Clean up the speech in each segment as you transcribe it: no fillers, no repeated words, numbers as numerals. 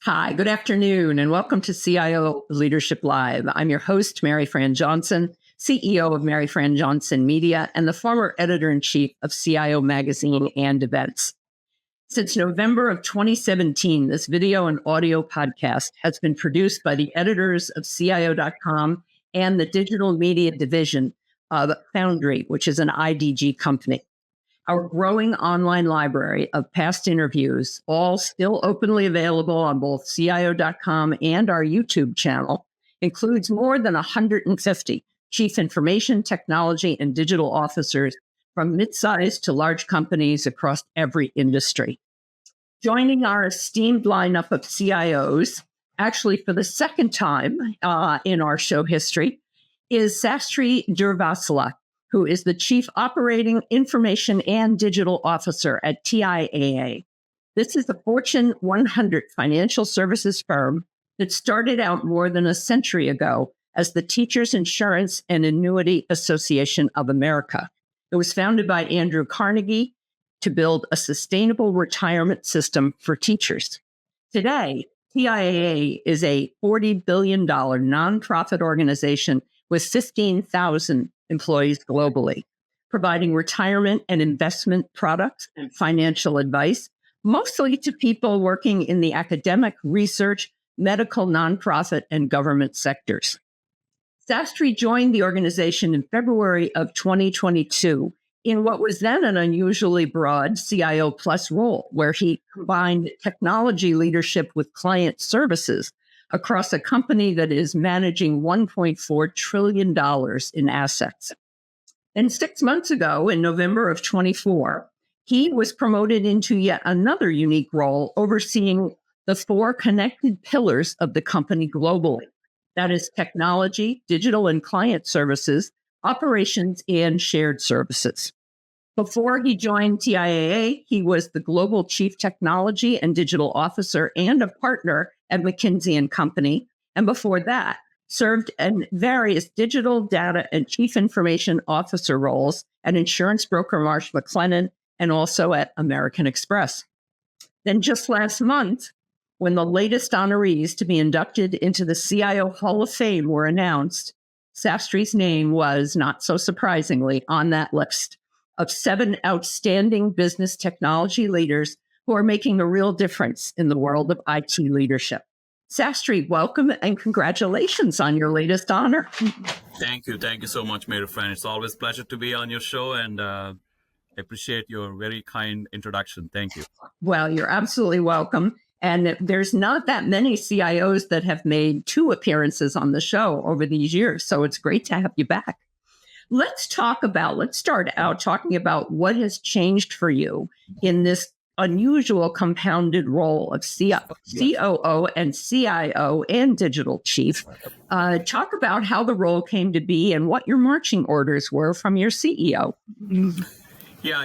Hi, good afternoon, and welcome to CIO Leadership Live. I'm your host, Mary Fran Johnson, CEO of Mary Fran Johnson Media and the former editor-in-chief of CIO Magazine and Events. Since November of 2017, this video and audio podcast has been produced by the editors of CIO.com and the digital media division of Foundry, which is an IDG company. Our growing online library of past interviews, all still openly available on both CIO.com and our YouTube channel, includes more than 150 chief information technology and digital officers from mid-sized to large companies across every industry. Joining our esteemed lineup of CIOs, actually for the second time in our show history, is Sastry Durvasula, who is the Chief Operating Information and Digital Officer at TIAA. This is a Fortune 100 financial services firm that started out more than a century ago as the Teachers Insurance and Annuity Association of America. It was founded by Andrew Carnegie to build a sustainable retirement system for teachers. Today, TIAA is a $40 billion nonprofit organization with 15,000 employees globally, providing retirement and investment products and financial advice, mostly to people working in the academic, research, medical, nonprofit, and government sectors. Sastry joined the organization in February of 2022 in what was then an unusually broad CIO Plus role, where he combined technology leadership with client services across a company that is managing $1.4 trillion in assets. And 6 months ago, in November of 24, he was promoted into yet another unique role, overseeing the four connected pillars of the company globally. That is technology, digital and client services, operations, and shared services. Before he joined TIAA, he was the Global Chief Technology and Digital Officer and a partner at McKinsey & Company. And before that, served in various digital data and chief information officer roles at insurance broker Marsh McLennan and also at American Express. Then just last month, when the latest honorees to be inducted into the CIO Hall of Fame were announced, Sastry's name was, not so surprisingly, on that list of 7 outstanding business technology leaders who are making a real difference in the world of IT leadership. Sastry, welcome and congratulations on your latest honor. Thank you. Thank you so much, Mary Fran. It's always a pleasure to be on your show, and I appreciate your very kind introduction. Thank you. Well, you're absolutely welcome. And there's not that many CIOs that have made 2 appearances on the show over these years, so it's great to have you back. Let's start out talking about what has changed for you in this unusual compounded role of COO and CIO and digital chief. Talk about how the role came to be and what your marching orders were from your CEO. Yeah,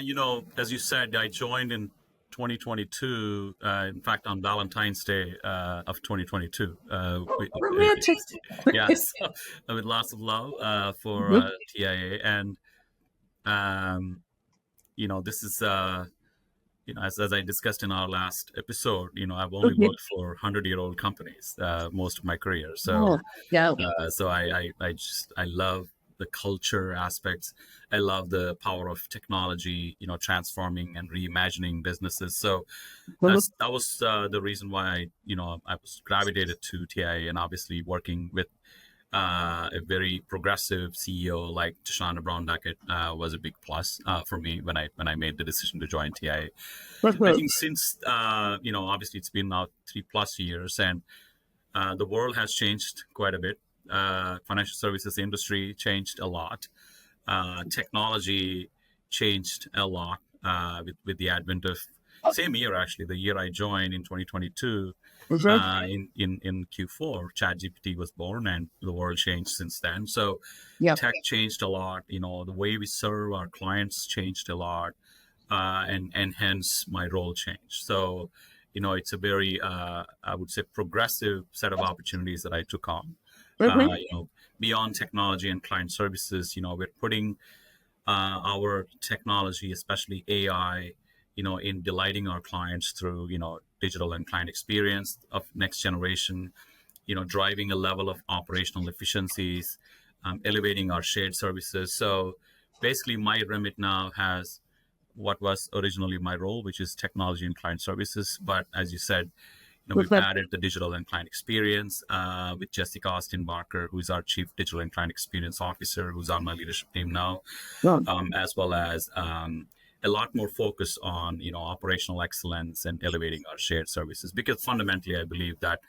as you said, I joined in 2022, in fact, on Valentine's Day of 2022. Romantic. Yes, with lots of love for TIA. And, this is, as I discussed in our last episode, I've only worked for 100-year-old companies most of my career. So, so I love the culture aspects. I love the power of technology, transforming and reimagining businesses. So that was the reason why I was gravitated to TIA, and obviously working with a very progressive CEO like Tashana Brown-Duckett was a big plus for me when I made the decision to join TIA. I think since obviously it's been now 3+ years, and the world has changed quite a bit. Financial services industry changed a lot. Technology changed a lot with the advent of same year, actually, the year I joined in 2022. In Q4, ChatGPT was born, and the world changed since then. So tech changed a lot. The way we serve our clients changed a lot, and hence my role changed. So it's a very I would say progressive set of opportunities that I took on. Beyond technology and client services, we're putting our technology, especially AI, in delighting our clients through, digital and client experience of next generation, driving a level of operational efficiencies, elevating our shared services. So basically my remit now has what was originally my role, which is technology and client services. But as you said, we've added the digital and client experience with Jessica Austin Barker, who is our Chief Digital and Client Experience Officer, who's on my leadership team now, as well as a lot more focus on, operational excellence and elevating our shared services. Because fundamentally, I believe that,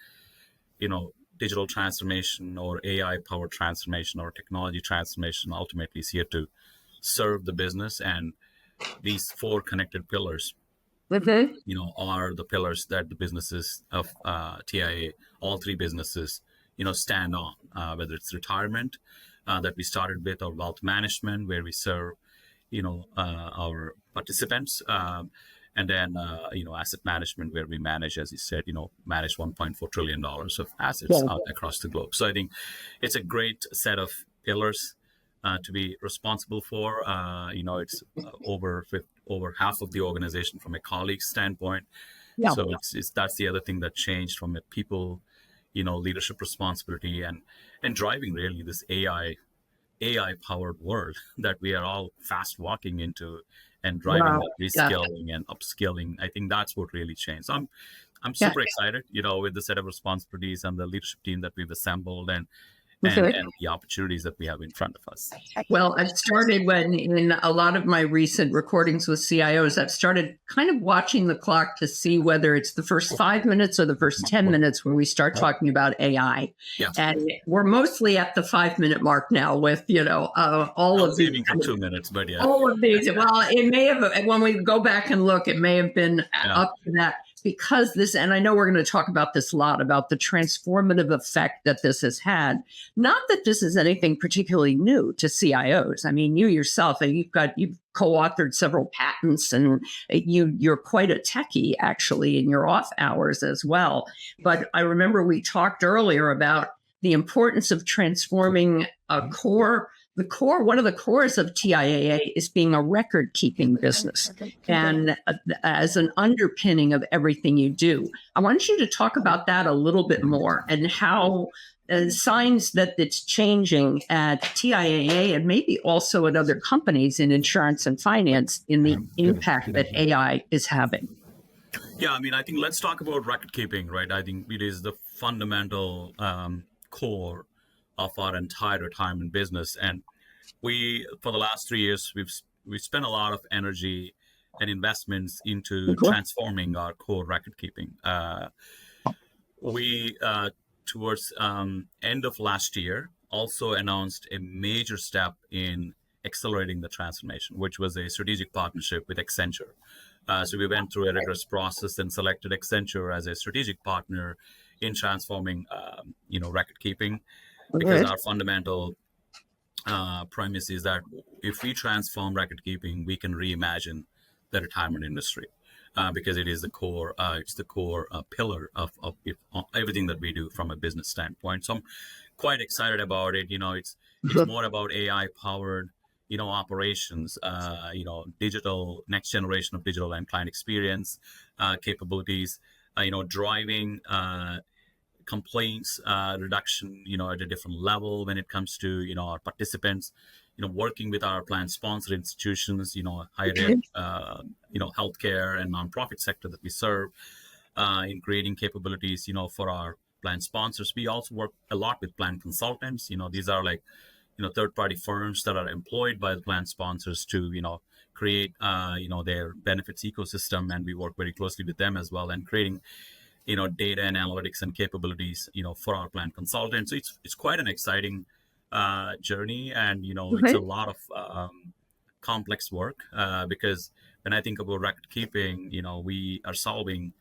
digital transformation or AI-powered transformation or technology transformation ultimately is here to serve the business. And these four connected pillars are the pillars that the businesses of TIA, all three businesses, stand on, whether it's retirement that we started with, or wealth management, where we serve, our participants, and then, asset management, where we manage, as you said, manage $1.4 trillion of assets across the globe. So I think it's a great set of pillars to be responsible for. It's over half of the organization from a colleague standpoint. So that's the other thing that changed from a people, leadership responsibility and driving really this AI powered world that we are all fast walking into, and driving that reskilling and upskilling. I think that's what really changed. So I'm super excited, with the set of responsibilities and the leadership team that we've assembled, and the opportunities that we have in front of us. Well, I've started in a lot of my recent recordings with CIOs, I've started kind of watching the clock to see whether it's the first 5 minutes or the first 10 minutes where we start talking about AI. Yeah. And we're mostly at the 5-minute mark now with, all of these. For 2 minutes, but yeah. All of these. Well, it may have, when we go back and look, it may have been up to that. Because this, and I know we're going to talk about this a lot, about the transformative effect that this has had. Not that this is anything particularly new to CIOs. I mean, you yourself, you've co-authored several patents, and you're quite a techie actually in your off hours as well. But I remember we talked earlier about the importance of transforming a core. One of the cores of TIAA is being a record-keeping business, and as an underpinning of everything you do. I want you to talk about that a little bit more, and how signs that it's changing at TIAA and maybe also at other companies in insurance and finance in the impact that AI is having. Yeah, I mean, I think let's talk about record keeping, right? I think it is the fundamental core of our entire retirement business. And for the last 3 years, we've spent a lot of energy and investments into transforming our core record keeping. We, towards end of last year, also announced a major step in accelerating the transformation, which was a strategic partnership with Accenture. So we went through a rigorous process and selected Accenture as a strategic partner in transforming, record keeping, because our fundamental premise is that if we transform record keeping, we can reimagine the retirement industry, because it is the core. It's the core pillar of everything that we do from a business standpoint. So I'm quite excited about it. It's more about AI powered, operations, digital, next generation of digital and client experience capabilities, driving complaints reduction, at a different level when it comes to, our participants, working with our plan sponsor institutions, higher ed, healthcare and nonprofit sector that we serve, in creating capabilities, for our plan sponsors. We also work a lot with plan consultants. These are like, third-party firms that are employed by the plan sponsors to, create, their benefits ecosystem. And we work very closely with them as well, and creating, data and analytics and capabilities, for our plan consultants. So it's quite an exciting journey, and it's a lot of complex work, because when I think about record keeping, we are solving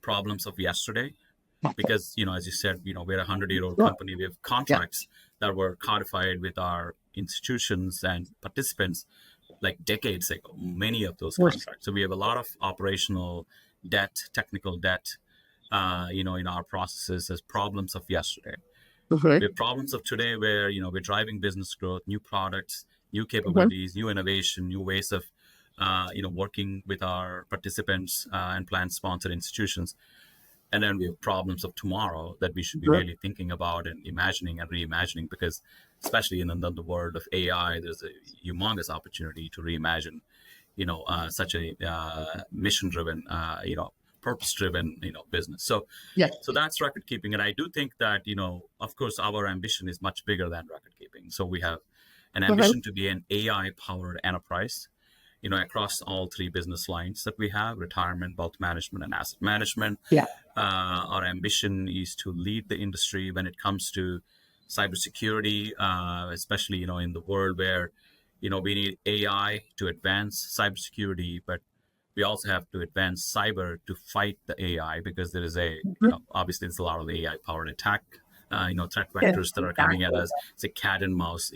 problems of yesterday, because as you said, we're a 100-year-old company. We have contracts that were codified with our institutions and participants like decades ago, many of those contracts. So we have a lot of operational debt, technical debt, in our processes as problems of yesterday. We have problems of today where, we're driving business growth, new products, new capabilities, new innovation, new ways of working with our participants and plan-sponsored institutions. And then we have problems of tomorrow that we should be really thinking about and imagining and reimagining, because especially in the world of AI, there's a humongous opportunity to reimagine, such a mission-driven, purpose-driven, business. So, so that's record keeping. And I do think that, of course, our ambition is much bigger than record keeping. So we have an ambition to be an AI-powered enterprise, across all three business lines that we have: retirement, wealth management, and asset management. Our ambition is to lead the industry when it comes to cybersecurity, especially, in the world where, we need AI to advance cybersecurity, but we also have to advance cyber to fight the AI, because there is obviously there's a lot of AI powered attack, threat vectors that are coming at us. It's a cat and mouse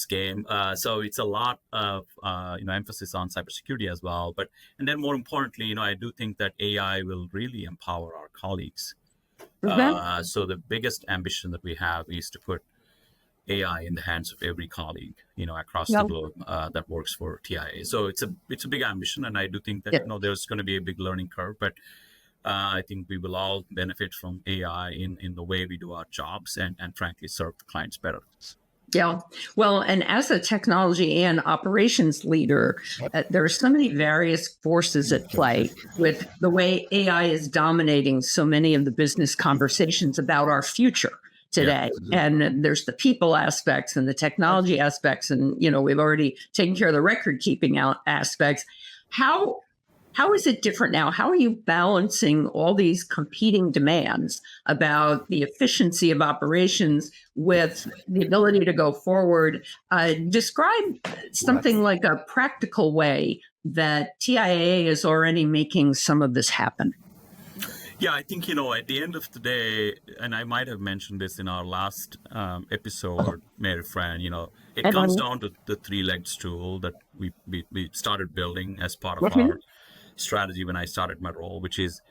game. So it's a lot of, emphasis on cybersecurity as well. And then more importantly, I do think that AI will really empower our colleagues. So the biggest ambition that we have is to put AI in the hands of every colleague, across the globe that works for TIA. So it's a big ambition. And I do think that, there's going to be a big learning curve, but I think we will all benefit from AI in the way we do our jobs and frankly, serve the clients better. Yeah. Well, and as a technology and operations leader, there are so many various forces at play with the way AI is dominating so many of the business conversations about our future today. And there's the people aspects and the technology aspects. And, we've already taken care of the record keeping aspects. How is it different now? How are you balancing all these competing demands about the efficiency of operations with the ability to go forward? Describe something like a practical way that TIAA is already making some of this happen. Yeah, I think, at the end of the day, and I might have mentioned this in our last episode, Mary Fran, it comes down to the three-legged stool that we started building as part of our strategy when I started my role, which is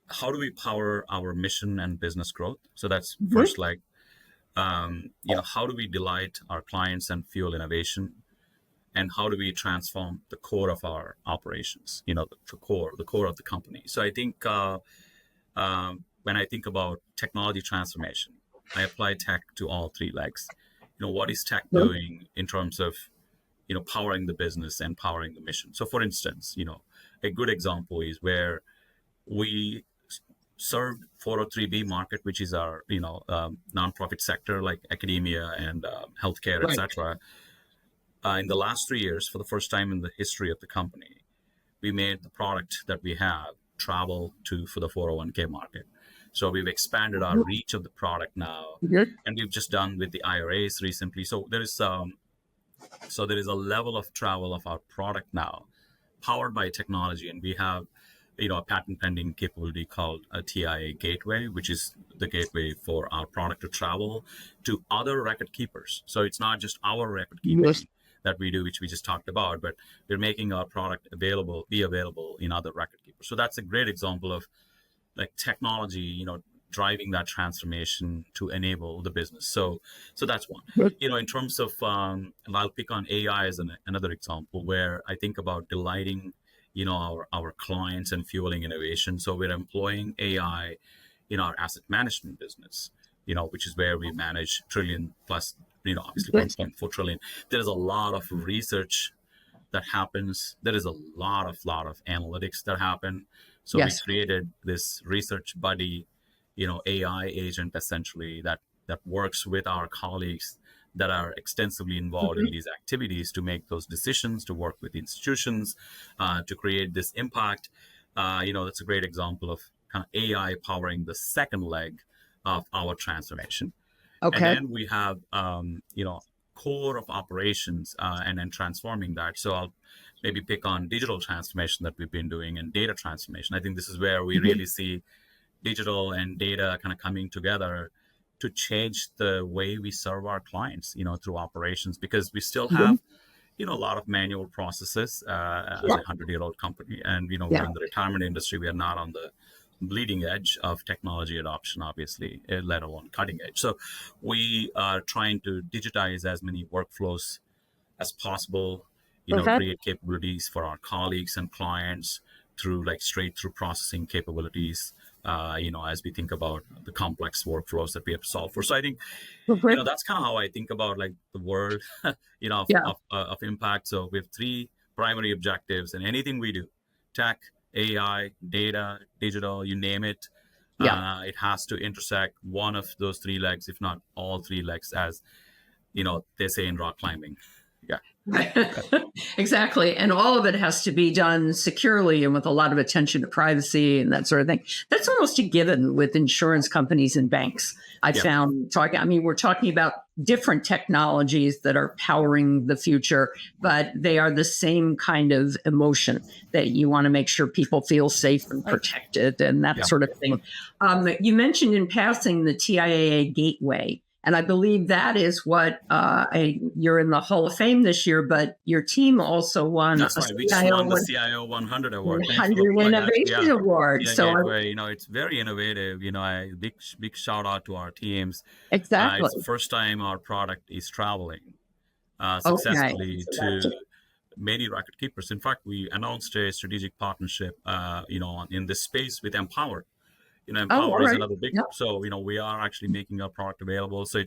how do we power our mission and business growth? So that's first leg. How do we delight our clients and fuel innovation? And how do we transform the core of our operations? The core of the company. So I think when I think about technology transformation, I apply tech to all three legs. What is tech doing in terms of powering the business and powering the mission? So for instance, a good example is where we serve 403B market, which is our nonprofit sector like academia and healthcare, etc. In the last 3 years, for the first time in the history of the company, we made the product that we have travel for the 401k market. So we've expanded our reach of the product now, and we've just done with the IRAs recently. So there is a level of travel of our product now, powered by technology, and we have a patent pending capability called a TIA Gateway, which is the gateway for our product to travel to other record keepers. So it's not just our record keeping that we do, which we just talked about, but we're making our product be available in other record keepers. So that's a great example of like technology, driving that transformation to enable the business. So that's one. In terms of, and I'll pick on AI as another example where I think about delighting, our clients and fueling innovation. So we're employing AI in our asset management business, which is where we manage trillion plus, obviously 1.4 trillion. There's a lot of research that happens. There is a lot of analytics that happen. So we created this research buddy, AI agent essentially that works with our colleagues that are extensively involved in these activities to make those decisions, to work with institutions, to create this impact. That's a great example of kind of AI powering the second leg of our transformation. Okay. And then we have, core of operations and then transforming that. So I'll maybe pick on digital transformation that we've been doing and data transformation. I think this is where we really see digital and data kind of coming together to change the way we serve our clients, through operations, because we still have, a lot of manual processes as a 100-year-old company. And, we're in the retirement industry. We are not on the bleeding edge of technology adoption, obviously, let alone cutting edge. So we are trying to digitize as many workflows as possible, create capabilities for our colleagues and clients through straight through processing capabilities, as we think about the complex workflows that we have to solve for. So I think, that's kind of how I think about the world, of impact. So we have three primary objectives, and anything we do, tech, AI, data, digital, you name it, it has to intersect one of those three legs, if not all three legs, as they say in rock climbing. Yeah. Exactly. And all of it has to be done securely and with a lot of attention to privacy and that sort of thing. That's almost a given with insurance companies and banks. I found we're talking about different technologies that are powering the future, but they are the same kind of emotion that you want to make sure people feel safe and protected and that sort of thing. You mentioned in passing the TIAA Gateway. And I believe that is what you're in the Hall of Fame this year, but your team also won. That's right. We just won the CIO 100 Award. 100 Innovation Award. So it's very innovative. Big shout out to our teams. Exactly. It's the first time our product is traveling successfully to many record keepers. In fact, we announced a strategic partnership, in this space with Empower. Empower is another big. So we are actually making our product available. So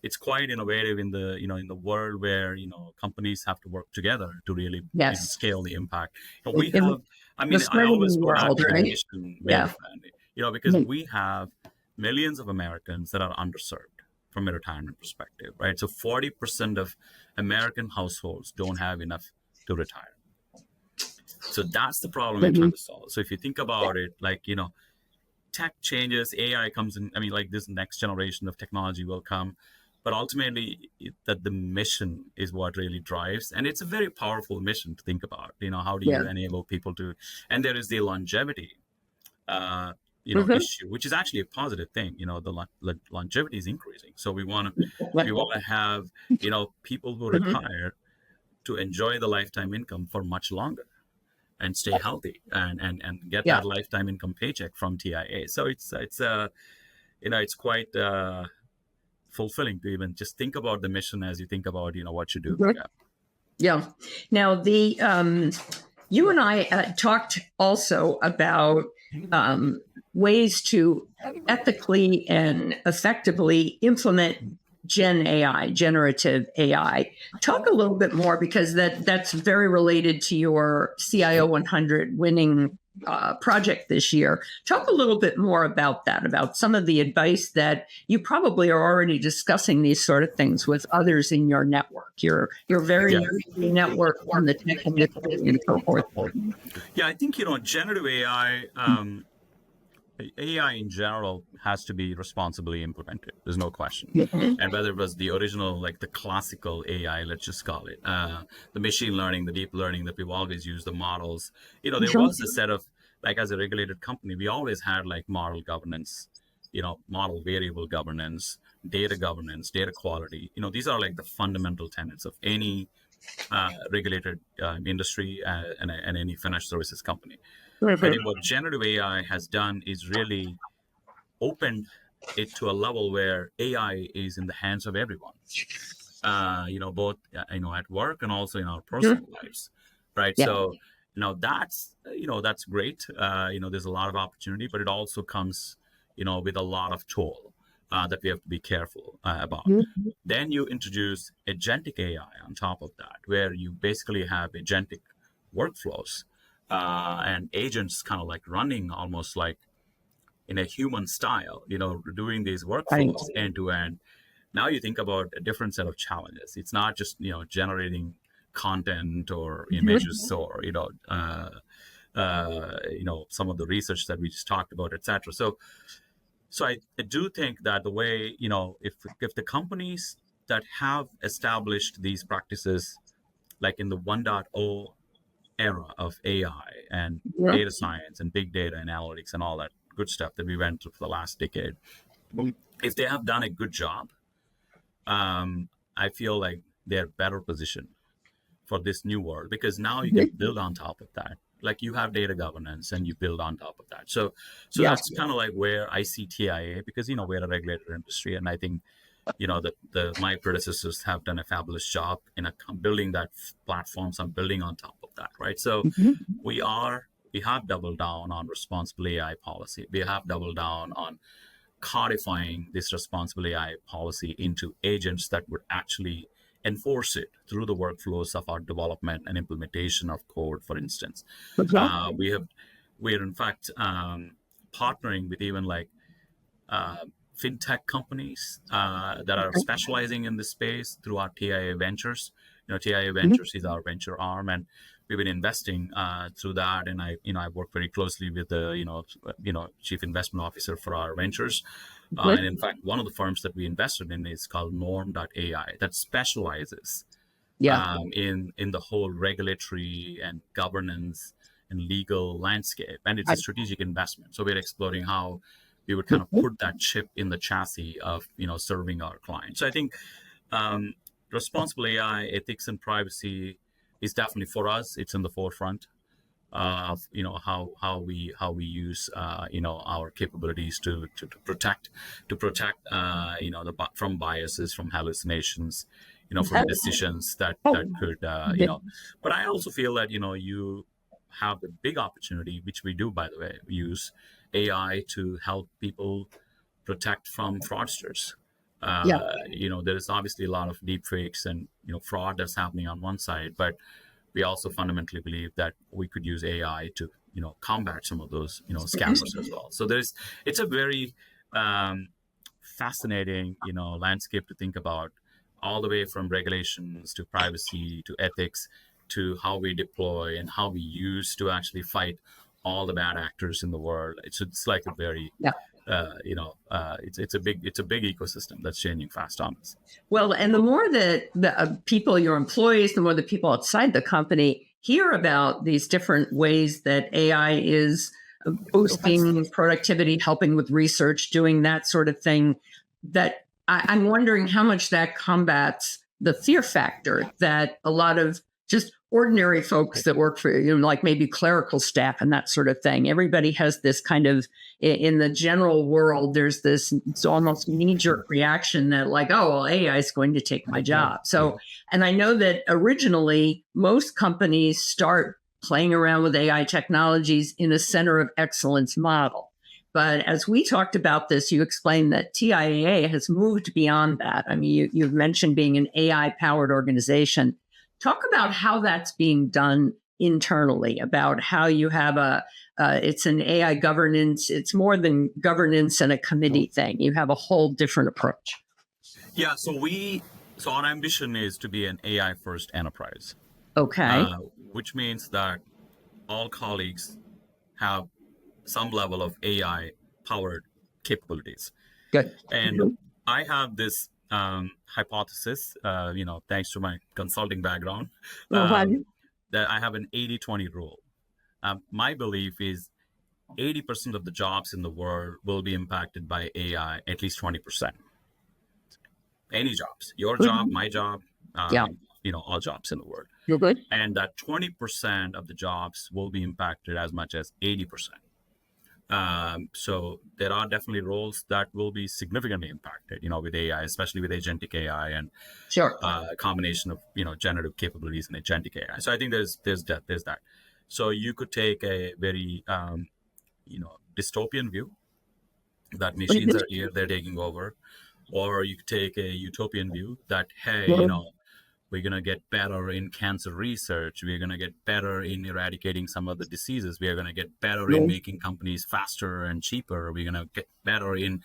it's quite innovative in the in the world where companies have to work together to really scale the impact. We have. I always go back to mission, because we have millions of Americans that are underserved from a retirement perspective, right? So 40% of American households don't have enough to retire. So that's the problem we're trying to solve. So if you think about it, tech changes, AI comes in. This next generation of technology will come, but ultimately, that the mission is what really drives, and it's a very powerful mission to think about. How do you enable people to? And there is the longevity, issue, which is actually a positive thing. The longevity is increasing, so we want to have people who retire to enjoy the lifetime income for much longer. And stay healthy and get that lifetime income paycheck from TIA. So it's quite fulfilling to even just think about the mission as you think about what you do. Yeah. Now you and I talked also about ways to ethically and effectively implement generative AI. Talk a little bit more, because that's very related to your CIO 100 winning project this year. Talk a little bit more about that, about some of the advice that you probably are already discussing these sort of things with others in your network. You're very network on the tech industry and so forth. Yeah, I think, generative AI, AI in general has to be responsibly implemented. There's no question. And whether it was the original, the classical AI, let's just call it, the machine learning, the deep learning that we've always used, the models, there was a set of, as a regulated company, we always had model governance, model variable governance, data quality. These are the fundamental tenets of any regulated industry and any financial services company. I think what generative AI has done is really opened it to a level where AI is in the hands of everyone, both, at work and also in our personal lives, right? So, that's great. There's a lot of opportunity, but it also comes, with a lot of toll that we have to be careful about. Then you introduce agentic AI on top of that, where you basically have agentic workflows. And agents kind of running almost in a human style, doing these workflows end to end. Now you think about a different set of challenges. It's not just, generating content or images or, some of the research that we just talked about, et cetera. So I do think that the way, if the companies that have established these practices, in the 1.0 era of AI and data science and big data and analytics and all that good stuff that we went through for the last decade, if they have done a good job, I feel like they're better positioned for this new world, because now you can build on top of that. You have data governance and you build on top of that. So that's kind of where I see TIA, because, we're a regulated industry. And I think, my predecessors have done a fabulous job in building that platforms and building on top of that, right? So we have doubled down on responsible AI policy. We have doubled down on codifying this responsible AI policy into agents that would actually enforce it through the workflows of our development and implementation of code, for instance. We're in fact partnering with even like fintech companies that are specializing in this space through our TIA Ventures. TIA Ventures is our venture arm, and we've been investing through that. And I work very closely with the chief investment officer for our ventures. And in fact, one of the firms that we invested in is called Norm.ai, that specializes in the whole regulatory and governance and legal landscape. And it's a strategic investment. So we're exploring how we would kind of put that chip in the chassis of serving our clients. So I think responsible AI, ethics, and privacy is definitely, for us, it's in the forefront of how we use our capabilities to protect from biases, from hallucinations, from decisions that could But I also feel that you have the big opportunity, which we do, by the way, use AI to help people protect from fraudsters. There is obviously a lot of deep fakes and fraud that's happening on one side, but we also fundamentally believe that we could use AI to combat some of those scammers as well. So it's a very fascinating landscape to think about, all the way from regulations to privacy to ethics to how we deploy and how we use to actually fight all the bad actors in the world. It's like a very it's a big ecosystem that's changing fast on us. Well, and the more that the people, your employees, the more the people outside the company hear about these different ways that AI is boosting productivity, helping with research, doing that sort of thing, that I'm wondering how much that combats the fear factor that a lot of just ordinary folks that work for like maybe clerical staff and that sort of thing. Everybody has this kind of, in the general world, there's this almost knee-jerk reaction that like, oh, well, AI is going to take my job. So, and I know that originally most companies start playing around with AI technologies in a center of excellence model. But as we talked about this, you explained that TIAA has moved beyond that. I mean, you've mentioned being an AI-powered organization. Talk about how that's being done internally, about how you have it's an AI governance. It's more than governance and a committee thing. You have a whole different approach. Yeah. So our ambition is to be an AI first enterprise. Okay. Which means that all colleagues have some level of AI powered capabilities. Good. And I have this hypothesis, thanks to my consulting background, that I have an 80-20 rule. My belief is 80% of the jobs in the world will be impacted by AI, at least 20%. Any jobs, your job, my job, all jobs in the world. You're good. And that 20% of the jobs will be impacted as much as 80%. So there are definitely roles that will be significantly impacted, with AI, especially with agentic AI and a combination of, generative capabilities and agentic AI. So I think there's that. So you could take a very, dystopian view that machines are here, they're taking over, or you could take a utopian view that, hey, we're going to get better in cancer research. We're going to get better in eradicating some of the diseases. We are going to get better in making companies faster and cheaper. We're going to get better in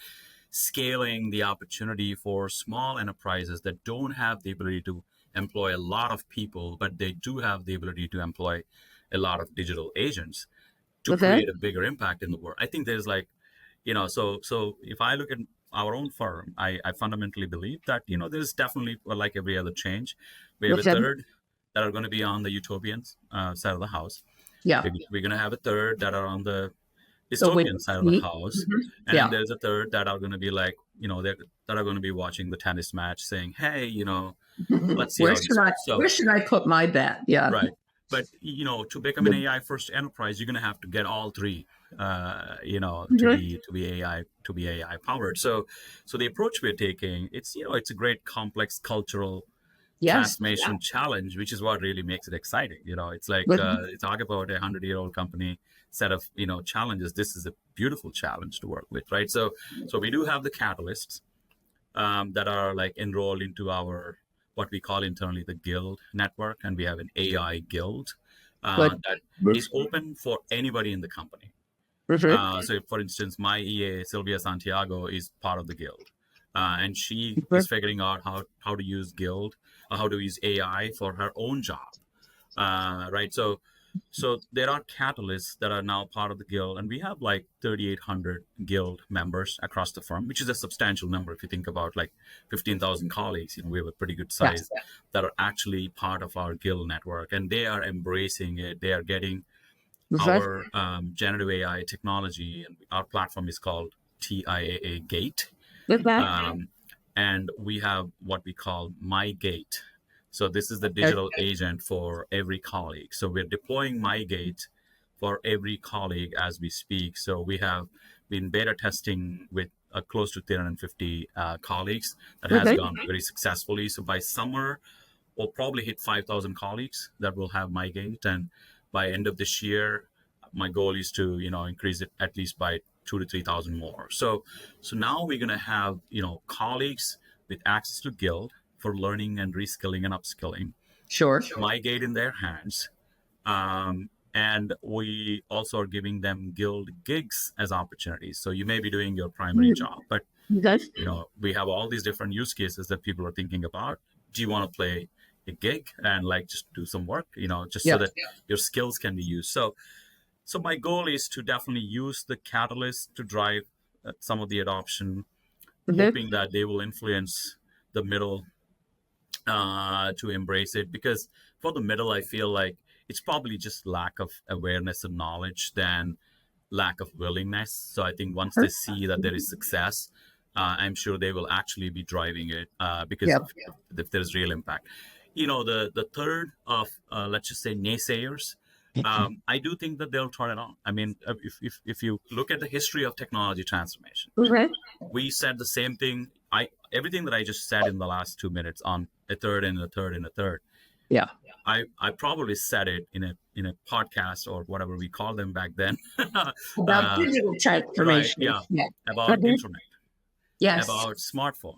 scaling the opportunity for small enterprises that don't have the ability to employ a lot of people, but they do have the ability to employ a lot of digital agents to create a bigger impact in the world. I think there's so if I look at our own firm, I fundamentally believe that, there's definitely, like every other change, we have a third that are going to be on the utopian side of the house. Yeah. We're going to have a third that are on the dystopian side of the house. And there's a third that are going to be like, that are going to be watching the tennis match saying, hey, let's see. Where should I put my bet? Yeah. Right. But to become an AI first enterprise, you're going to have to get all three, to be AI powered. So the approach we're taking, it's a great complex cultural transformation challenge, which is what really makes it exciting. It's like talk about a 100-year-old company set of challenges. This is a beautiful challenge to work with, right? So we do have the catalysts that are like enrolled into our what we call internally the guild network, and we have an AI guild that is open for anybody in the company. So for instance, my EA Sylvia Santiago is part of the guild, and she is figuring out how to use guild, how to use AI for her own job, right? So there are catalysts that are now part of the guild, and we have like 3,800 guild members across the firm, which is a substantial number if you think about like 15,000 colleagues. We have a pretty good size that are actually part of our guild network, and they are embracing it. They are getting our generative AI technology, and our platform is called TIAA Gate, and we have what we call My Gate. So this is the digital agent for every colleague. So we're deploying MyGate for every colleague as we speak. So we have been beta testing with close to 350 colleagues. That has gone very successfully. So by summer, we'll probably hit 5,000 colleagues that will have MyGate. And by end of this year, my goal is to increase it at least by 2,000 to 3,000 more. So now we're going to have colleagues with access to Guild for learning and reskilling and upskilling. Sure. MyGate in their hands. And we also are giving them guild gigs as opportunities. So you may be doing your primary job, but we have all these different use cases that people are thinking about. Do you want to play a gig and like just do some work, so that your skills can be used? So my goal is to definitely use the catalyst to drive some of the adoption, hoping that they will influence the middle to embrace it, because for the middle, I feel like it's probably just lack of awareness and knowledge than lack of willingness. So I think once they see that there is success, I'm sure they will actually be driving it because if there's real impact. The third of, let's just say, naysayers, I do think that they'll turn it on. I mean, if you look at the history of technology transformation, we said the same thing. Everything that I just said in the last 2 minutes on a third and a third and a third. Yeah. I probably said it in a podcast or whatever we called them back then. About digital transformation. Right, about internet. Yes. About smartphone.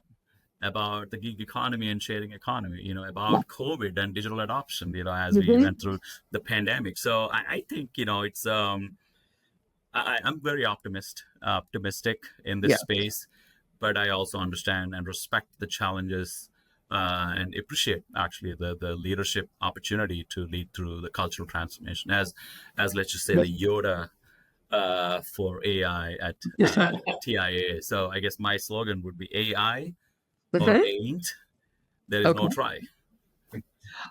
About the gig economy and sharing economy, about COVID and digital adoption, as we went through the pandemic. So I think, it's, I'm very optimistic in this space, but I also understand and respect the challenges and appreciate actually the leadership opportunity to lead through the cultural transformation as let's just say the Yoda for AI at TIA. So I guess my slogan would be AI or ain't. There is no try.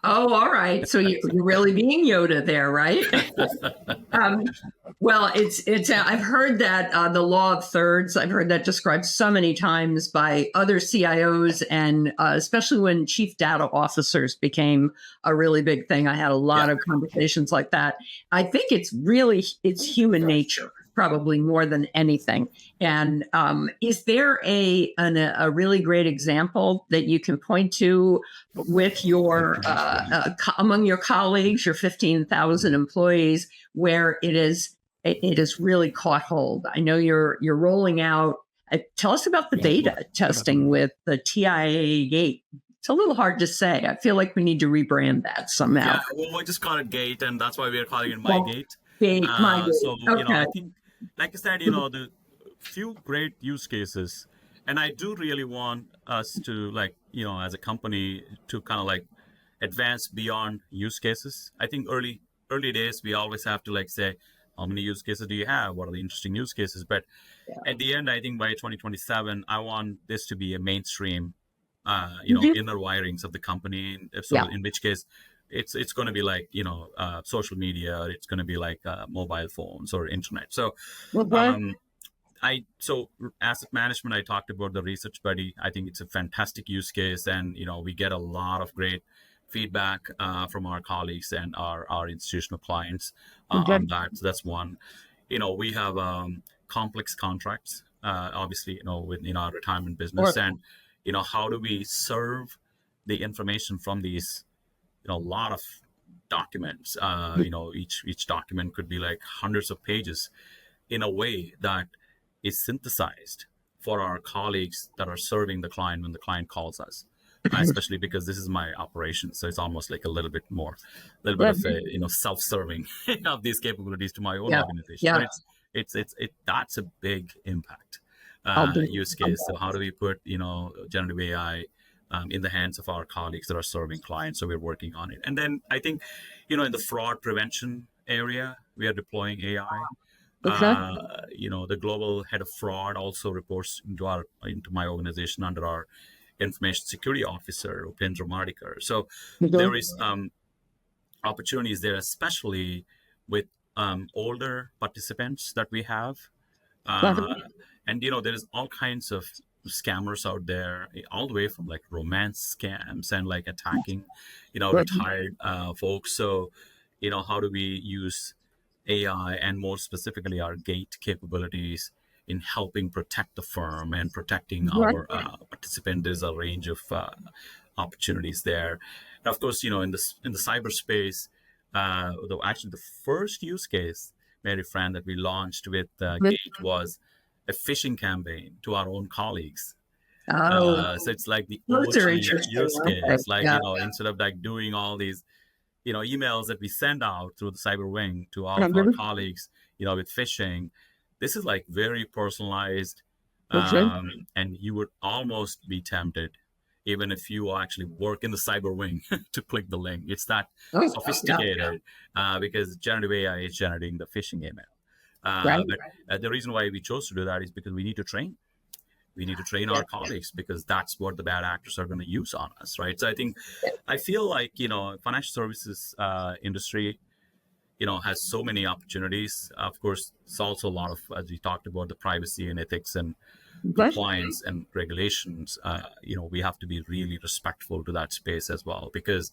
Oh, all right. So you're really being Yoda there, right? Well, it's. I've heard that the law of thirds. I've heard that described so many times by other CIOs, and especially when chief data officers became a really big thing. I had a lot of conversations like that. I think it's human nature, probably more than anything. And is there a really great example that you can point to with your among your colleagues, your 15,000 employees, where it is really caught hold? I know you're rolling out. Tell us about the beta testing with the TIA Gate. It's a little hard to say. I feel like we need to rebrand that somehow. Yeah, well, we just call it Gate, and that's why we are calling it MyGate. MyGate. So I think, like I said, the few great use cases, and I do really want us to, like, as a company, to kind of like advance beyond use cases. I think early days we always have to like say, how many use cases do you have? What are the interesting use cases? But at the end, I think by 2027, I want this to be a mainstream, inner wirings of the company. In which case, it's going to be like, social media, it's going to be like mobile phones or internet. So, asset management, I talked about the Research Buddy. I think it's a fantastic use case, and we get a lot of great feedback from our colleagues and our institutional clients on that. So that's one. We have complex contracts, obviously, within our retirement business, and how do we serve the information from these, a lot of documents. Each document could be like hundreds of pages, in a way that is synthesized for our colleagues that are serving the client when the client calls us. Especially because this is my operation, so it's almost like a little bit of a, self-serving of these capabilities to my own organization. But it's that's a big impact use case. So how do we put generative AI in the hands of our colleagues that are serving clients? So we're working on it. And then I think in the fraud prevention area, we are deploying AI. The global head of fraud also reports into my organization under our information security officer, Upendra Madikar. So there is opportunities there, especially with older participants that we have. And there is all kinds of scammers out there, all the way from like romance scams and like attacking retired folks. So how do we use AI and more specifically our gate capabilities in helping protect the firm and protecting our participant? There's a range of opportunities there. And of course, in the cyberspace, actually the first use case, Mary Fran, that we launched with Gate was a phishing campaign to our own colleagues. So it's like the use case, like instead of like doing all these emails that we send out through the cyber wing to all of our colleagues, with phishing. This is like very personalized, and you would almost be tempted, even if you actually work in the cyber wing, to click the link. It's that sophisticated because generative AI is generating the phishing email. But the reason why we chose to do that is because we need to train. We need to train our colleagues, because that's what the bad actors are going to use on us, right? So I feel like financial services industry has so many opportunities. Of course, it's also a lot of, as we talked about, the privacy and ethics and compliance and regulations. We have to be really respectful to that space as well, because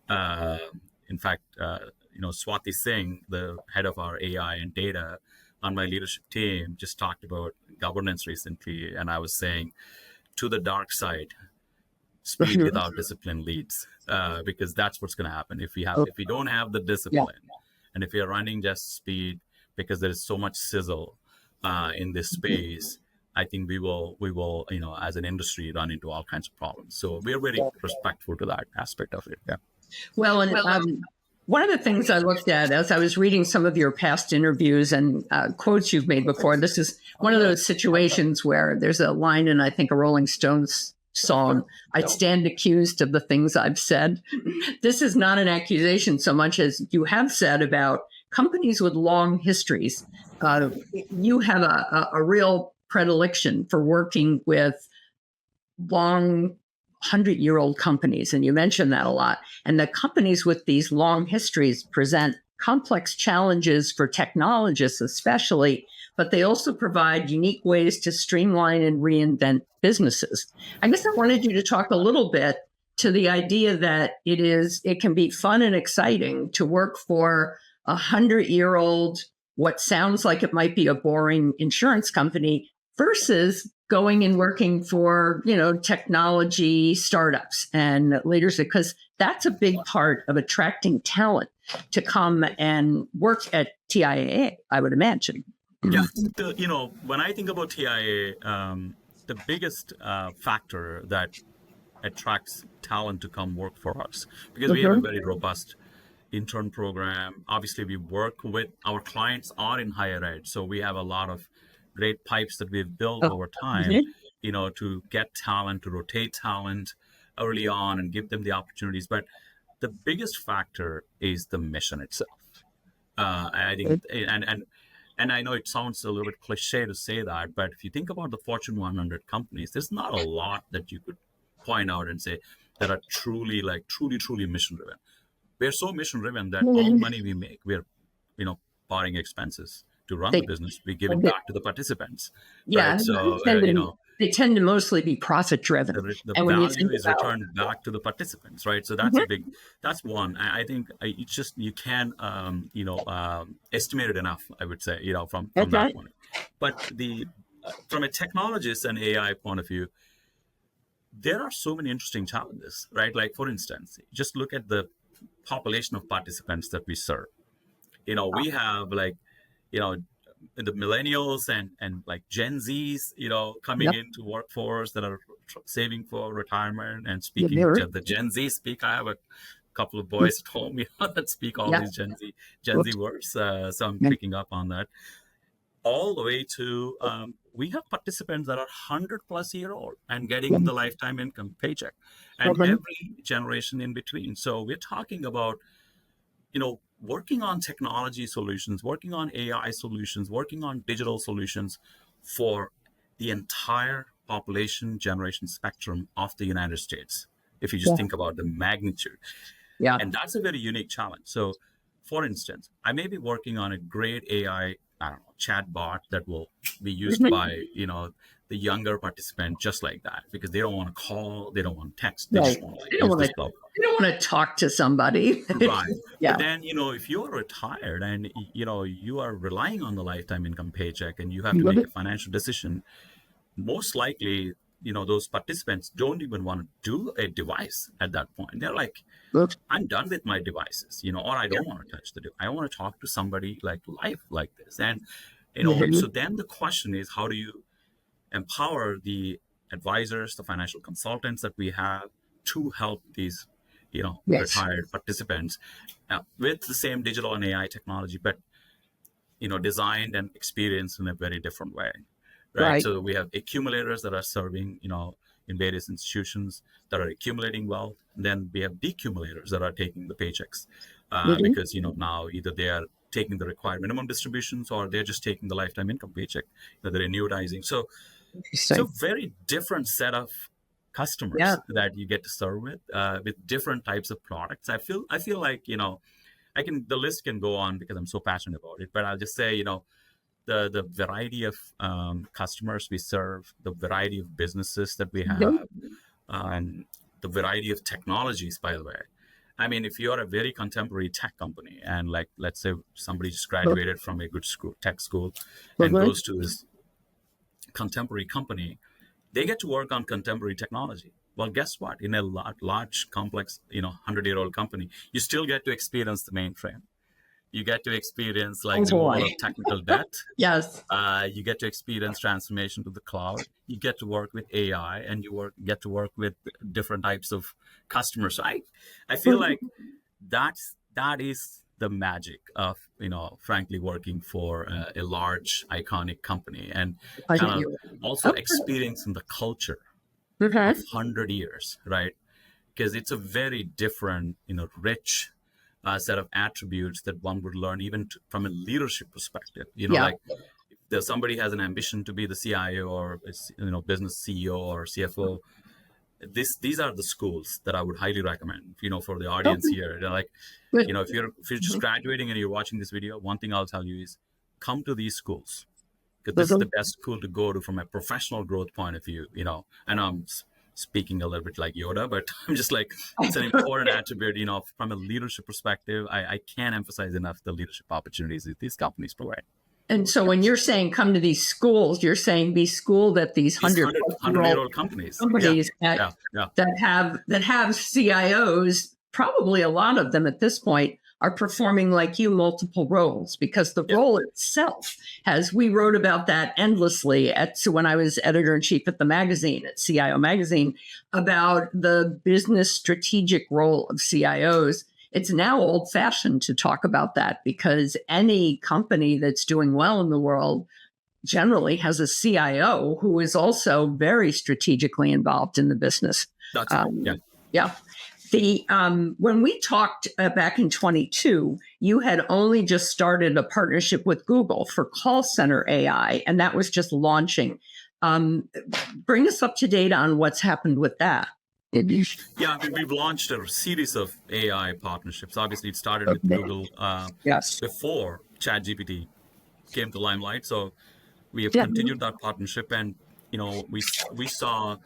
in fact, Swati Singh, the head of our AI and data on my leadership team, just talked about governance recently. And I was saying, to the dark side, speed without discipline leads, because that's what's going to happen. If we don't have the discipline, and if you're running just speed, because there is so much sizzle in this space, I think we will, as an industry, run into all kinds of problems. So we are very respectful to that aspect of it. Yeah. Well, and one of the things I looked at as I was reading some of your past interviews and quotes you've made before, this is one of those situations where there's a line in, I think, a Rolling Stones song, "I'd stand accused of the things I've said." This is not an accusation so much as you have said about companies with long histories. You have a real predilection for working with long 100-year-old companies, and you mentioned that a lot. And the companies with these long histories present complex challenges for technologists especially, but they also provide unique ways to streamline and reinvent businesses. I guess I wanted you to talk a little bit to the idea that it can be fun and exciting to work for 100-year-old, what sounds like it might be a boring insurance company, versus going and working for, technology startups and leaders, because that's a big part of attracting talent to come and work at TIAA, I would imagine. Yeah, when I think about TIAA, the biggest factor that attracts talent to come work for us, because we have a very robust intern program. Obviously, we work with our clients are in higher ed, so we have a lot of great pipes that we've built over time, to get talent, to rotate talent early on and give them the opportunities. But the biggest factor is the mission itself. I think, and I know it sounds a little bit cliche to say that, but if you think about the Fortune 100 companies, there's not a lot that you could point out and say that are truly mission driven. We're so mission driven that all money we make, we're, barring expenses to run the business, we give it back to the participants. Yeah. Right? So, they tend to mostly be profit driven. The value is returned back to the participants, right? So that's that's one. I think it's just, you can, estimate it enough, I would say, from that point. But from a technologist and AI point of view, there are so many interesting challenges, right? Like, for instance, just look at the population of participants that we serve. We have the millennials and like Gen Zs, coming into workforce that are saving for retirement and speaking the Gen Z speak. I have a couple of boys at home, that speak all these Gen Z words. So I'm picking up on that. All the way to we have participants that are 100+ year old and getting the lifetime income paycheck, and every generation in between. So we're talking about, working on technology solutions, working on AI solutions, working on digital solutions for the entire population generation spectrum of the United States, if you just think about the magnitude. Yeah. And that's a very unique challenge. So, for instance, I may be working on a great AI, chat bot that will be used by, the younger participant, just like that, because they don't want to call, they don't want to text, they just want to talk to somebody. Right. Yeah. But then, if you're retired and, you are relying on the lifetime income paycheck and you have to make a financial decision, most likely, those participants don't even want to do a device at that point. They're like, I'm done with my devices, or I don't want to touch the device. I want to talk to somebody like live like this. And, so then the question is, how do you empower the advisors, the financial consultants that we have to help these, retired participants with the same digital and AI technology, but, designed and experienced in a very different way. Right. So we have accumulators that are serving, in various institutions that are accumulating wealth. And then we have decumulators that are taking the paychecks because, now either they are taking the required minimum distributions or they're just taking the lifetime income paycheck that they're annuitizing. So it's a very different set of customers that you get to serve with different types of products. I feel like, the list can go on because I'm so passionate about it, but I'll just say, the variety of customers we serve, the variety of businesses that we have, and the variety of technologies, by the way. I mean, if you're a very contemporary tech company and like, let's say somebody just graduated from a good school, tech school, and goes to this contemporary company, they get to work on contemporary technology. Well, guess what? In a large, complex, 100-year-old company, you still get to experience the mainframe. You get to experience removal of technical debt. Yes. You get to experience transformation to the cloud. You get to work with AI, and you get to work with different types of customers. So I feel like that is the magic of, frankly, working for a large, iconic company, and also experiencing the culture of 100 years, right? Because it's a very different, rich set of attributes that one would learn even from a leadership perspective. Like if somebody has an ambition to be the CIO or business CEO or CFO, these are the schools that I would highly recommend, for the audience here. They're like, if you're just graduating and you're watching this video, one thing I'll tell you is come to these schools, because this is the best school to go to from a professional growth point of view. And I'm speaking a little bit like Yoda, but I'm just like, it's an important attribute, from a leadership perspective. I can't emphasize enough the leadership opportunities that these companies provide. And so when you're saying come to these schools, you're saying be schooled at these 100-year-old companies that have CIOs, probably a lot of them at this point, are performing like you multiple roles, because the role itself we wrote about that endlessly when I was editor-in-chief at the magazine, at CIO Magazine, about the business strategic role of CIOs. It's now old-fashioned to talk about that, because any company that's doing well in the world generally has a CIO who is also very strategically involved in the business. That's when we talked back in 22, you had only just started a partnership with Google for call center AI, and that was just launching. Bring us up to date on what's happened with that. Yeah, we've launched a series of AI partnerships. Obviously, it started with Google before ChatGPT came to limelight. So we have continued that partnership, and we saw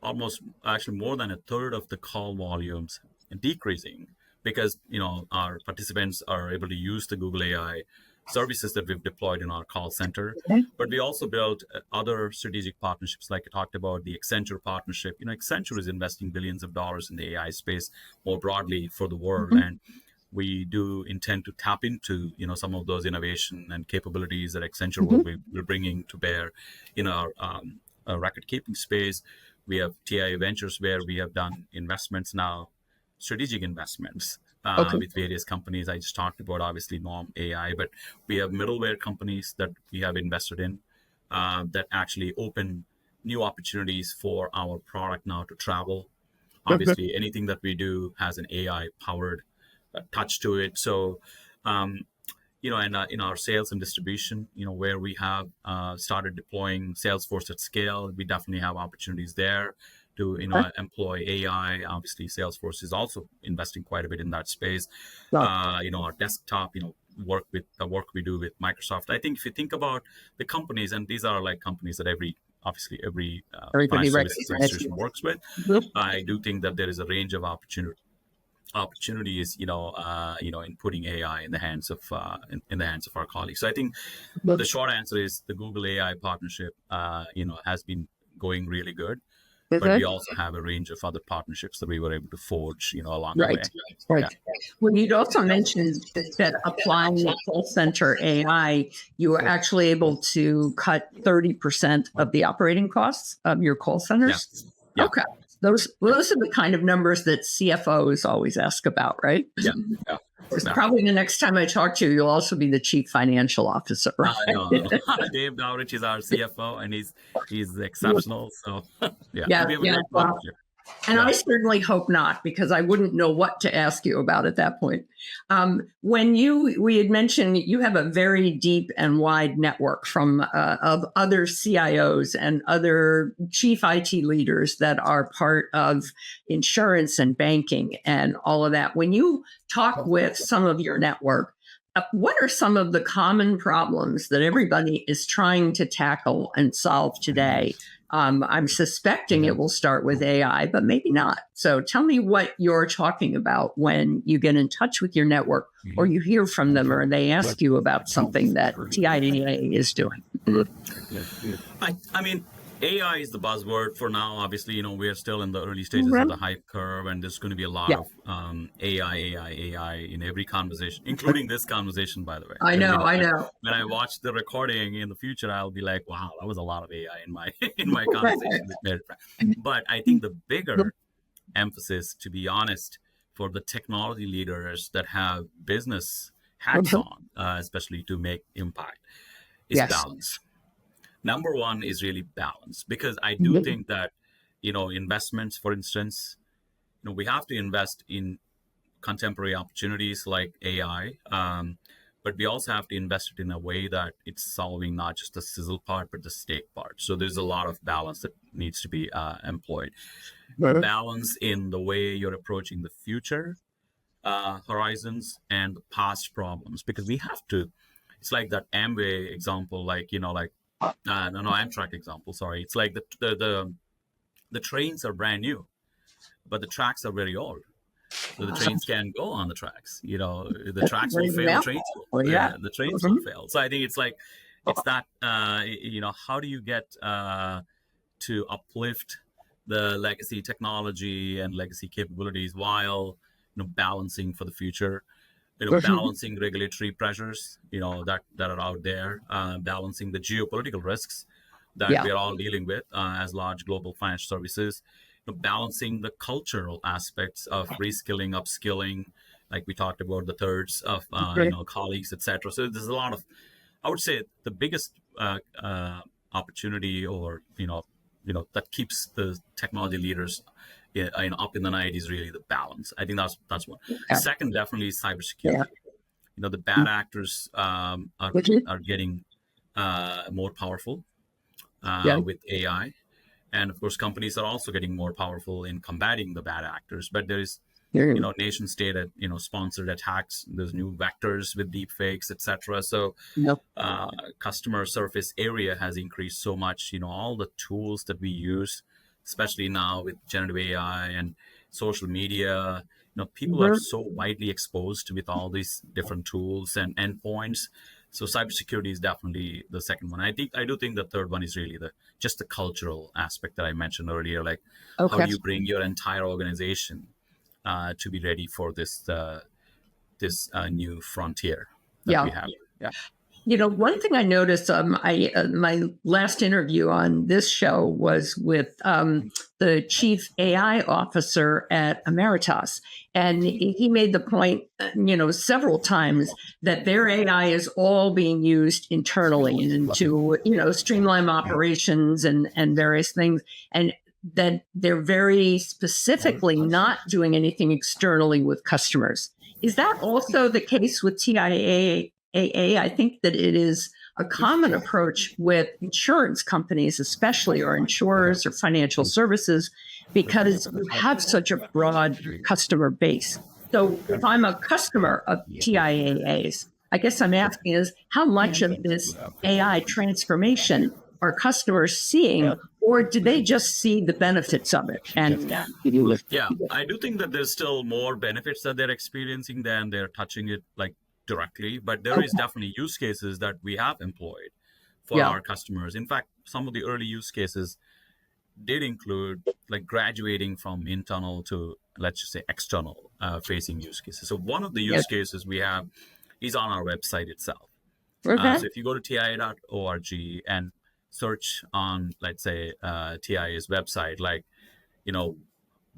almost actually more than a third of the call volumes decreasing because our participants are able to use the Google AI services that we've deployed in our call center. But we also built other strategic partnerships, like I talked about the Accenture partnership. Accenture is investing billions of dollars in the AI space more broadly for the world, and we do intend to tap into some of those innovation and capabilities that Accenture will be bringing to bear in our record keeping space. We have TIA Ventures, where we have done investments now, strategic investments with various companies. I just talked about, obviously, Norm AI, but we have middleware companies that we have invested in that actually open new opportunities for our product now to travel. Obviously, anything that we do has an AI-powered touch to it. So, and in our sales and distribution, where we have started deploying Salesforce at scale, we definitely have opportunities there to employ AI. Obviously, Salesforce is also investing quite a bit in that space. Our desktop, work we do with Microsoft. I think if you think about the companies, and these are like companies that every financial services institution works with, I do think that there is a range of opportunities, in putting AI in the hands of our colleagues. So I think the short answer is the Google AI partnership, has been going really good. But we also have a range of other partnerships that we were able to forge, along the way. Right. Yeah. Well, you'd also mentioned that applying the call center AI, you were actually able to cut 30% of the operating costs of your call centers. Yeah. Okay. Those are the kind of numbers that CFOs always ask about, right? Yeah. Probably the next time I talk to you, you'll also be the chief financial officer, right? No. Dave Dowrich is our CFO, and he's exceptional. So yeah. And I certainly hope not, because I wouldn't know what to ask you about at that point. When we had mentioned you have a very deep and wide network of other CIOs and other chief IT leaders that are part of insurance and banking and all of that. When you talk with some of your network, what are some of the common problems that everybody is trying to tackle and solve today? I'm suspecting it will start with AI, but maybe not. So tell me what you're talking about when you get in touch with your network, or you hear from them, or they ask you about something that TIA is doing. I mean, AI is the buzzword for now. Obviously, we are still in the early stages of the hype curve, and there's going to be a lot of AI in every conversation, including this conversation, by the way. I know. When I watch the recording in the future, I'll be like, wow, that was a lot of AI in my conversation with Mary Fran. But I think the bigger emphasis, to be honest, for the technology leaders that have business hats on, especially to make impact, is balance. Number one is really balance, because I do think that, investments, for instance, we have to invest in contemporary opportunities like AI, but we also have to invest it in a way that it's solving not just the sizzle part, but the steak part. So there's a lot of balance that needs to be employed. Balance in the way you're approaching the future horizons and the past problems, because we have to. It's like that Amway example, Amtrak example. Sorry, it's like the trains are brand new, but the tracks are very old. So the trains can't go on the tracks. The tracks will fail. The trains will. The trains will fail. So I think it's that. How do you get to uplift the legacy technology and legacy capabilities while balancing for the future? Balancing regulatory pressures, that are out there, balancing the geopolitical risks that we're all dealing with as large global financial services, balancing the cultural aspects of reskilling, upskilling, like we talked about, the thirds of colleagues, etc. So there's a lot of, I would say, the biggest opportunity, or that keeps the technology leaders up in the night, is really the balance. I think that's one. Second, definitely cybersecurity. The bad actors are getting more powerful with AI, and of course, companies are also getting more powerful in combating the bad actors. But there is nation state, sponsored attacks. There's new vectors with deep fakes, etc. So customer surface area has increased so much. All the tools that we use, especially now with generative AI and social media, people are so widely exposed with all these different tools and endpoints. So cybersecurity is definitely the second one. I do think the third one is really just the cultural aspect that I mentioned earlier. Like, how do you bring your entire organization to be ready for this new frontier that we have? Yeah. One thing I noticed, my last interview on this show was with the chief AI officer at Emeritus. And he made the point, several times that their AI is all being used internally and to, streamline operations and various things. And that they're very specifically not doing anything externally with customers. Is that also the case with TIAA? I think that it is a common approach with insurance companies, especially, or insurers or financial services, because we have such a broad customer base. So if I'm a customer of TIAAs, I guess I'm asking is how much of this AI transformation are customers seeing, or do they just see the benefits of it? And I do think that there's still more benefits that they're experiencing than they're touching it like directly, but there is definitely use cases that we have employed for our customers. In fact, some of the early use cases did include like graduating from internal to, let's just say, external facing use cases. So one of the use cases we have is on our website itself. So if you go to TIA.org and search on, let's say, TIA's website, like,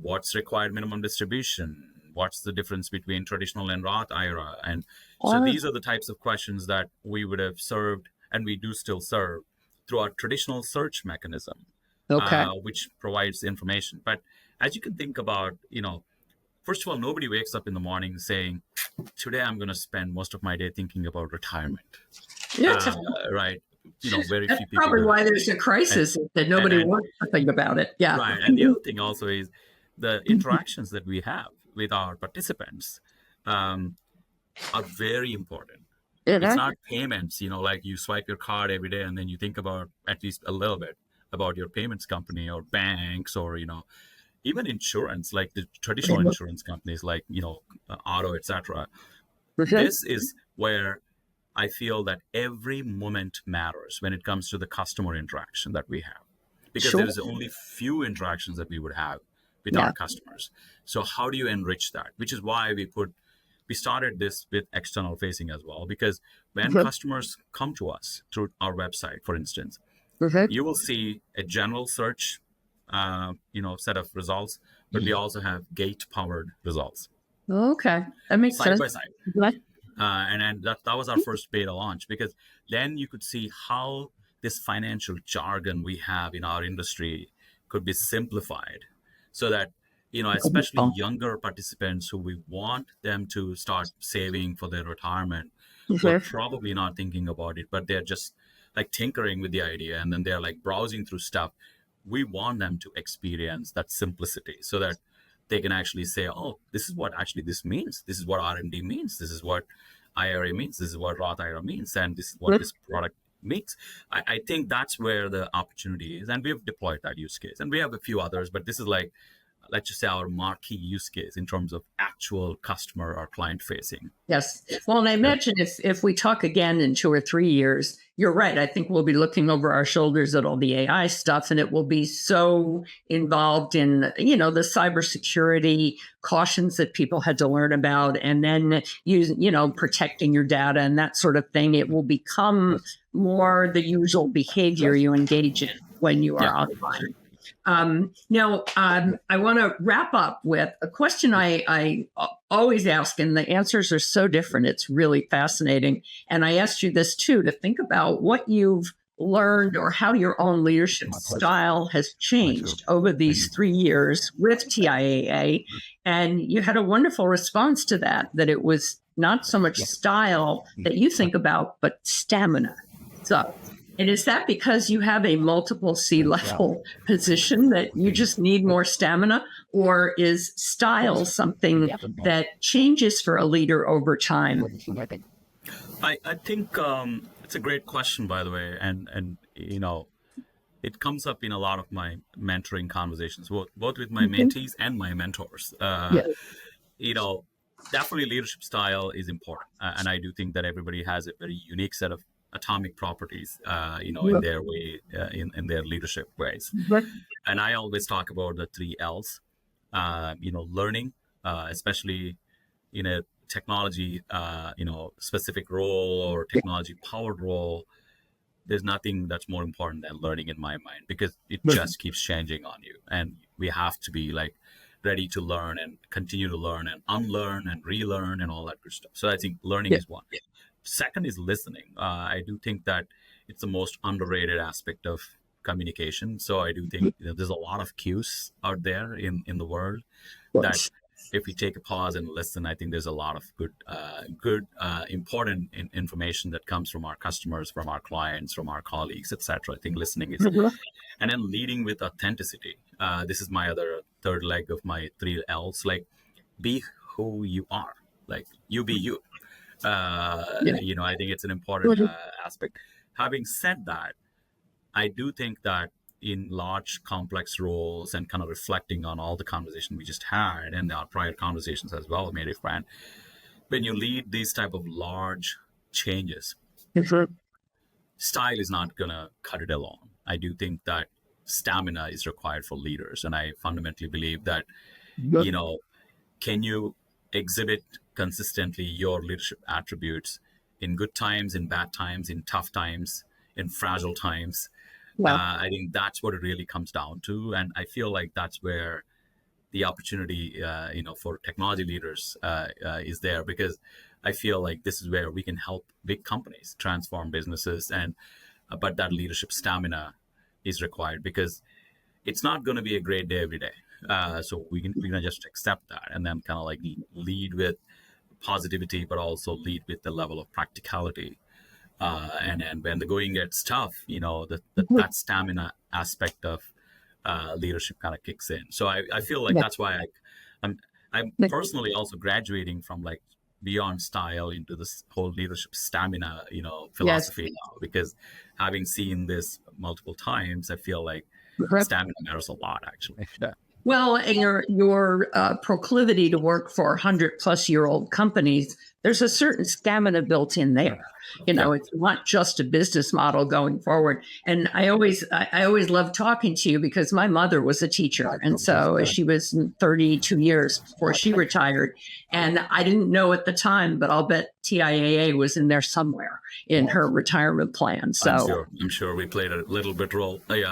what's required minimum distribution, what's the difference between traditional and Roth IRA, and so these are the types of questions that we would have served, and we do still serve, through our traditional search mechanism, which provides information. But as you can think about, first of all, nobody wakes up in the morning saying, today I'm going to spend most of my day thinking about retirement. Right. Very That's few people. Probably why there's a crisis, that nobody wants to think about it. Yeah. Right. And the other thing also is the interactions that we have with our participants are very important. It's not payments, like you swipe your card every day and then you think about at least a little bit about your payments company or banks or, even insurance, like the traditional insurance companies like, auto, etc. This is where I feel that every moment matters when it comes to the customer interaction that we have, because there's only few interactions that we would have with our customers. So how do you enrich that? Which is why we started this with external facing as well, because when customers come to us through our website, for instance, you will see a general search, set of results, but we also have gate-powered results. Okay, that makes sense. Side by side. And that was our first beta launch, because then you could see how this financial jargon we have in our industry could be simplified so that, especially younger participants who we want them to start saving for their retirement, they're probably not thinking about it, but they're just like tinkering with the idea and then they're like browsing through stuff. We want them to experience that simplicity so that they can actually say, oh, this is what actually this means. This is what RMD means. This is what IRA means. This is what Roth IRA means. And this is what this product means. I think that's where the opportunity is. And we've deployed that use case. And we have a few others, but this is like, let's just say, our marquee use case in terms of actual customer or client facing. Yes. Well, and I imagine if we talk again in 2 or 3 years, you're right. I think we'll be looking over our shoulders at all the AI stuff, and it will be so involved in, the cybersecurity cautions that people had to learn about, and then protecting your data and that sort of thing. It will become more the usual behavior you engage in when you are online. Now, I want to wrap up with a question I always ask, and the answers are so different. It's really fascinating. And I asked you this too, to think about what you've learned or how your own leadership style has changed over these 3 years with TIAA. And you had a wonderful response to that it was not so much style that you think about, but stamina. So And is that because you have a multiple C-level position that you just need more stamina, or is style something that changes for a leader over time? I think it's a great question, by the way, and it comes up in a lot of my mentoring conversations, both with my mentees and my mentors. Definitely leadership style is important, and I do think that everybody has a very unique set of atomic properties, in their way, in their leadership ways. And I always talk about the 3 L's. Learning, especially in a technology, specific role or technology powered role. There's nothing that's more important than learning in my mind, because it just keeps changing on you, and we have to be like ready to learn and continue to learn and unlearn and relearn and all that good stuff. So I think learning is one. Second is listening. I do think that it's the most underrated aspect of communication. So I do think there's a lot of cues out there in the world that if we take a pause and listen, I think there's a lot of good, important information that comes from our customers, from our clients, from our colleagues, etc. I think listening is, and then leading with authenticity. This is my other third leg of my 3 L's. Like, be who you are. Like, you be you. I think it's an important aspect. Having said that, I do think that in large, complex roles, and kind of reflecting on all the conversation we just had and our prior conversations as well, Mary Fran, when you lead these type of large changes, style is not going to cut it alone. I do think that stamina is required for leaders. And I fundamentally believe that, can you exhibit consistently your leadership attributes in good times, in bad times, in tough times, in fragile times? I think that's what it really comes down to. And I feel like that's where the opportunity, for technology leaders is there, because I feel like this is where we can help big companies transform businesses. But that leadership stamina is required, because it's not going to be a great day every day. So we're going to just accept that, and then kind of like lead with positivity, but also lead with the level of practicality. And when the going gets tough, that stamina aspect of leadership kind of kicks in. So I feel like that's why I'm personally also graduating from like beyond style into this whole leadership stamina, philosophy now, because having seen this multiple times, I feel like stamina matters a lot, actually. Well, and your proclivity to work for 100-plus-year-old companies, there's a certain stamina built in there. It's not just a business model going forward. And I always love talking to you, because my mother was a teacher. And so she was 32 years before she retired. And I didn't know at the time, but I'll bet TIAA was in there somewhere in her retirement plan. So I'm sure we played a little bit role. I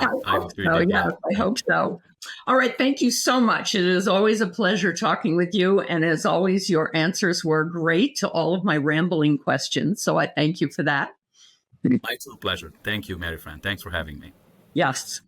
hope so. All right. Thank you so much. It is always a pleasure talking with you. And as always, your answers were great to all of my rambling questions. So I thank you for that. My pleasure. Thank you, Mary Fran. Thanks for having me. Yes.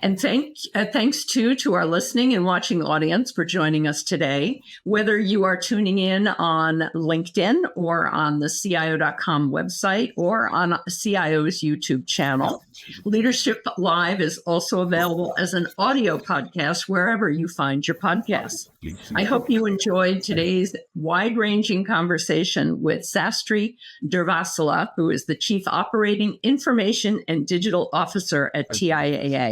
And thanks to our listening and watching audience for joining us today. Whether you are tuning in on LinkedIn or on the CIO.com website or on CIO's YouTube channel, Leadership Live is also available as an audio podcast wherever you find your podcasts. I hope you enjoyed today's wide-ranging conversation with Sastry Durvasula, who is the Chief Operating Information and Digital Officer at TIAA.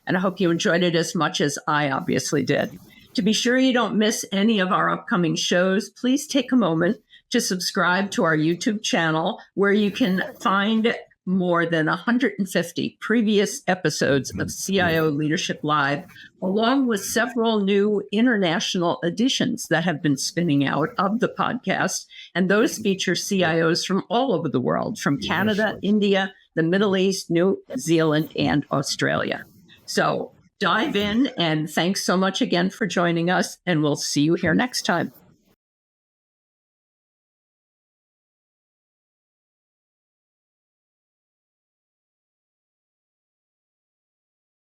And I hope you enjoyed it as much as I obviously did. To be sure you don't miss any of our upcoming shows, please take a moment to subscribe to our YouTube channel, where you can find more than 150 previous episodes of CIO Leadership Live, along with several new international editions that have been spinning out of the podcast. And those feature CIOs from all over the world, from Canada, India, the Middle East, New Zealand, and Australia. So dive in, and thanks so much again for joining us, and we'll see you here next time.